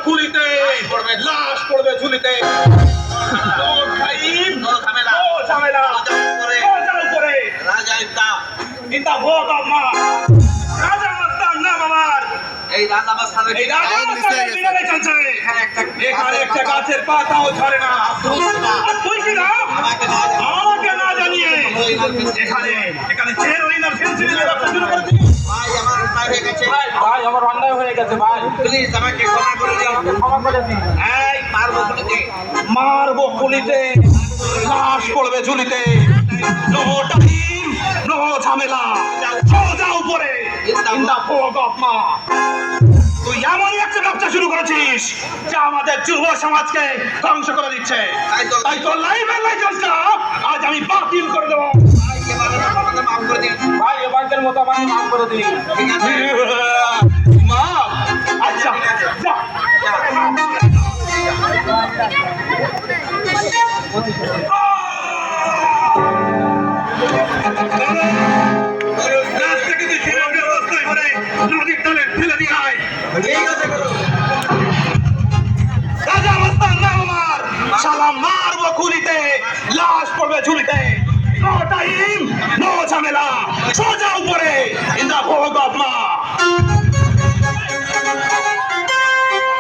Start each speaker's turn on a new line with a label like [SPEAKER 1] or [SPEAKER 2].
[SPEAKER 1] কুলিতে লাশ পড়বে ঝুলিতে নো টাইম নো ঝামেলা রাজার উপরে ইন্দা ভোগ অফ মা রাজা মাস্টার নাম আমার
[SPEAKER 2] এই রাজা মাস্টারের
[SPEAKER 1] এই রাজা মাস্টারের বিনালে চলছে এখানে একটা গাছের পাতাও ঝরে না আর তুই কি না আমাকে না জানিয়ে এখানে চেয়ার ওইনার ফেন্সিল দিয়ে ব্যবসা শুরু করে দিলি
[SPEAKER 2] ভাই আমার অন্যায় হয়ে গেছে
[SPEAKER 3] ভাই আমার অন্যায় হয়ে গেছে ভাই,
[SPEAKER 2] প্লিজ আমাকে ক্ষমা করে দিও
[SPEAKER 3] ক্ষমা করে দিন।
[SPEAKER 2] এই মারবো গুলিতে
[SPEAKER 1] মারবো কুলিতে লাশ পড়বে ঝুলিতে নো টাইম নো ঝামেলা সোজা উপরে ইন দা ফোগ অফ মা তুই এমনই একটা ব্যবসা শুরু করেছিস যা আমাদের যুব সমাজকে ধ্বংস করে দিচ্ছে তাই তো লাইভের লাইসেন্সটা আজ আমি বাতিল করে দেবো
[SPEAKER 2] ভাই এবারে আমাকে মাফ করে দিন
[SPEAKER 3] ভাই এবারকার মতো আমাকে মাফ করে দিন।
[SPEAKER 2] ঠিক আছে
[SPEAKER 1] মা আচ্ছা যা রাস্তাকে তুই ফিরে রাস্তায় করে নদীর তলে ফেলে দিয়ে আয়
[SPEAKER 2] ঠিক আছে গুরু
[SPEAKER 1] রাজা মাস্টার নাম আমার শালা মারবো কুলিতে লাশ পড়বে ঝুলিতে নো টাইম নো ঝামেলা সোজা উপরে ইন দা ভোগ অফ মা